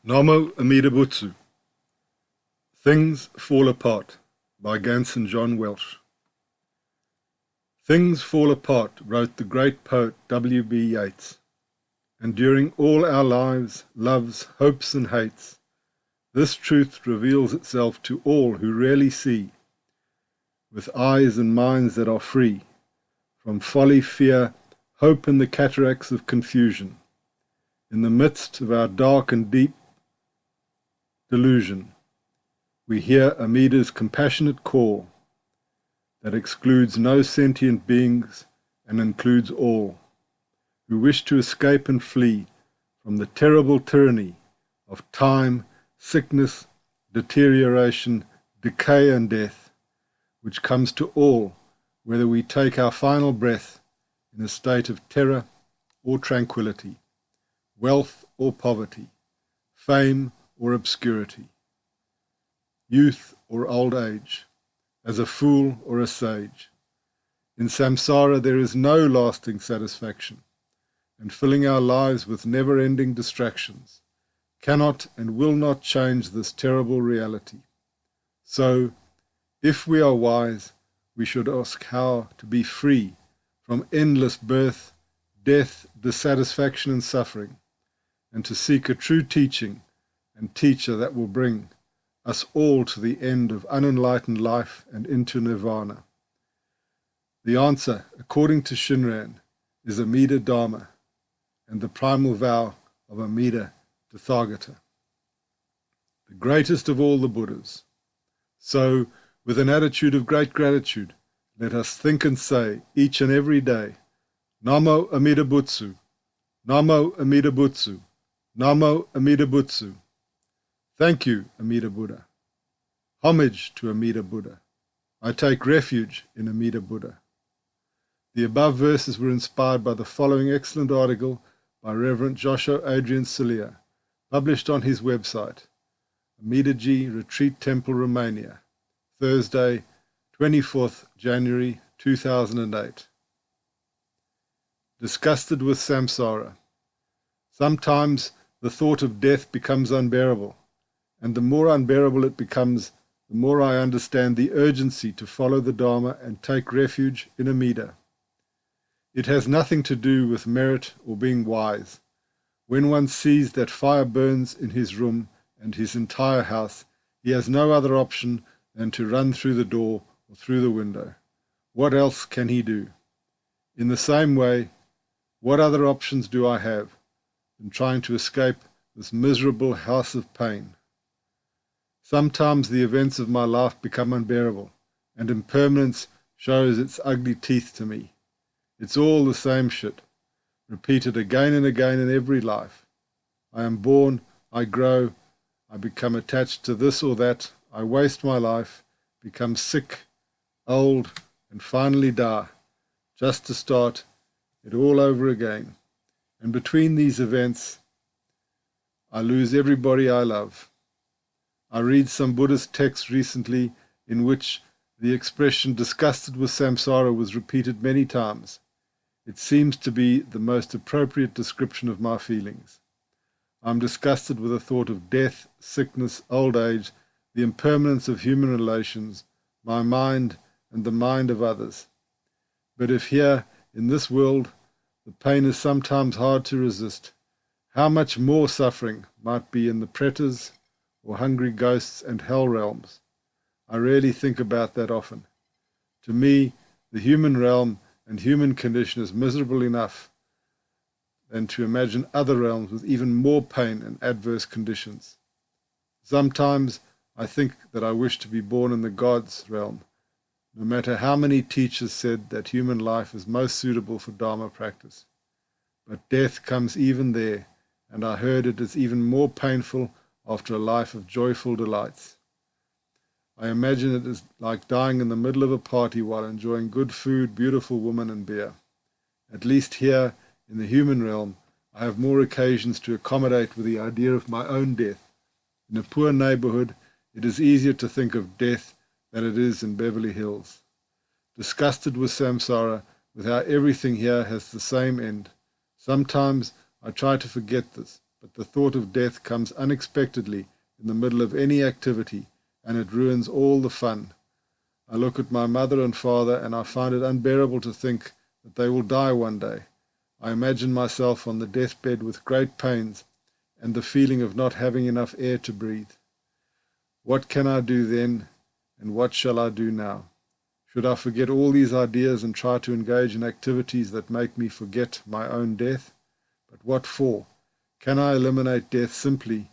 Namo Amida Butsu. Things Fall Apart by Gansen John Welch. Things fall apart, wrote the great poet W.B. Yeats, and during all our lives, loves, hopes and hates, this truth reveals itself to all who really see, with eyes and minds that are free, from folly, fear, hope and the cataracts of confusion. In the midst of our dark and deep delusion, we hear Amida's compassionate call that excludes no sentient beings and includes all who wish to escape and flee from the terrible tyranny of time, sickness, deterioration, decay and death, which comes to all whether we take our final breath in a state of terror or tranquility, wealth or poverty, fame or obscurity, youth or old age, as a fool or a sage. In samsara there is no lasting satisfaction, and filling our lives with never-ending distractions cannot and will not change this terrible reality. So, if we are wise, we should ask how to be free from endless birth, death, dissatisfaction and suffering, and to seek a true teaching and teacher that will bring us all to the end of unenlightened life and into nirvana. The answer, according to Shinran, is Amida Dharma and the primal vow of Amida Tathagata, the greatest of all the Buddhas. So, with an attitude of great gratitude, let us think and say each and every day, Namo Amida Butsu, Namo Amida Butsu, Namo Amida Butsu. Thank you, Amida Buddha. Homage to Amida Buddha. I take refuge in Amida Buddha. The above verses were inspired by the following excellent article by Reverend Josho Adrian Cirlea, published on his website, Amidaji Retreat Temple, Romania, Thursday, 24th January 2008. Disgusted with samsara. Sometimes the thought of death becomes unbearable, and the more unbearable it becomes, the more I understand the urgency to follow the Dharma and take refuge in Amida. It has nothing to do with merit or being wise. When one sees that fire burns in his room and his entire house, he has no other option than to run through the door or through the window. What else can he do? In the same way, what other options do I have than trying to escape this miserable house of pain? Sometimes the events of my life become unbearable, and impermanence shows its ugly teeth to me. It's all the same shit, repeated again and again in every life. I am born, I grow, I become attached to this or that, I waste my life, become sick, old, and finally die, just to start it all over again. And between these events, I lose everybody I love. I read some Buddhist text recently in which the expression disgusted with samsara was repeated many times. It seems to be the most appropriate description of my feelings. I am disgusted with the thought of death, sickness, old age, the impermanence of human relations, my mind and the mind of others. But if here, in this world, the pain is sometimes hard to resist, how much more suffering might be in the pretas, or hungry ghosts and hell realms. I rarely think about that often. To me, the human realm and human condition is miserable enough than to imagine other realms with even more pain and adverse conditions. Sometimes I think that I wish to be born in the God's realm, no matter how many teachers said that human life is most suitable for Dharma practice. But death comes even there, and I heard it is even more painful after a life of joyful delights. I imagine it is like dying in the middle of a party while enjoying good food, beautiful women and beer. At least here, in the human realm, I have more occasions to accommodate with the idea of my own death. In a poor neighborhood, it is easier to think of death than it is in Beverly Hills. Disgusted with samsara, with how everything here has the same end. Sometimes I try to forget this, but the thought of death comes unexpectedly in the middle of any activity, and it ruins all the fun. I look at my mother and father, and I find it unbearable to think that they will die one day. I imagine myself on the deathbed with great pains and the feeling of not having enough air to breathe. What can I do then, and what shall I do now? Should I forget all these ideas and try to engage in activities that make me forget my own death? But what for? Can I eliminate death simply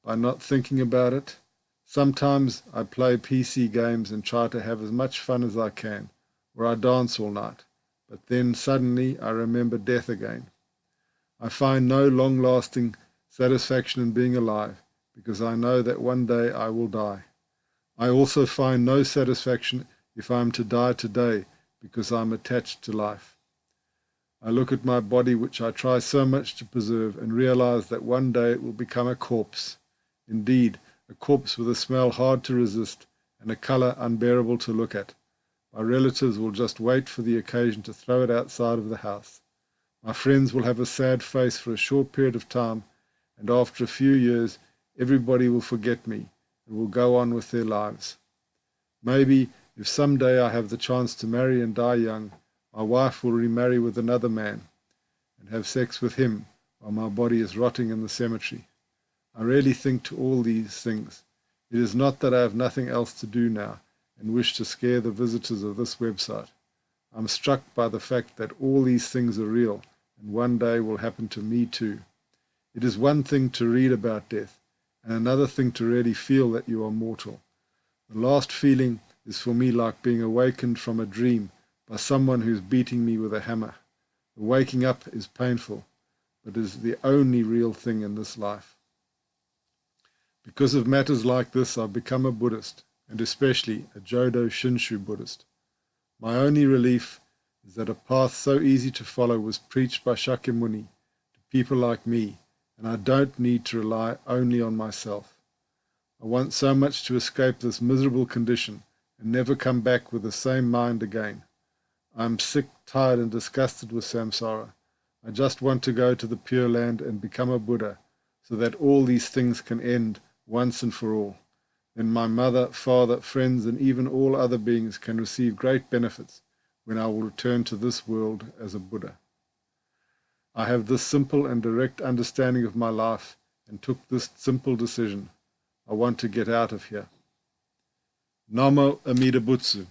by not thinking about it? Sometimes I play PC games and try to have as much fun as I can, or I dance all night, but then suddenly I remember death again. I find no long-lasting satisfaction in being alive, because I know that one day I will die. I also find no satisfaction if I am to die today, because I am attached to life. I look at my body, which I try so much to preserve, and realize that one day it will become a corpse. Indeed, a corpse with a smell hard to resist and a color unbearable to look at. My relatives will just wait for the occasion to throw it outside of the house. My friends will have a sad face for a short period of time, and after a few years, everybody will forget me and will go on with their lives. Maybe, if someday I have the chance to marry and die young, my wife will remarry with another man and have sex with him while my body is rotting in the cemetery. I really think to all these things. It is not that I have nothing else to do now and wish to scare the visitors of this website. I'm struck by the fact that all these things are real and one day will happen to me too. It is one thing to read about death and another thing to really feel that you are mortal. The last feeling is for me like being awakened from a dream by someone who is beating me with a hammer. The waking up is painful, but is the only real thing in this life. Because of matters like this, I've become a Buddhist, and especially a Jodo Shinshu Buddhist. My only relief is that a path so easy to follow was preached by Shakyamuni to people like me, and I don't need to rely only on myself. I want so much to escape this miserable condition and never come back with the same mind again. I am sick, tired, and disgusted with samsara. I just want to go to the Pure Land and become a Buddha, so that all these things can end once and for all. Then my mother, father, friends, and even all other beings can receive great benefits when I will return to this world as a Buddha. I have this simple and direct understanding of my life and took this simple decision. I want to get out of here. Namo Amida Butsu.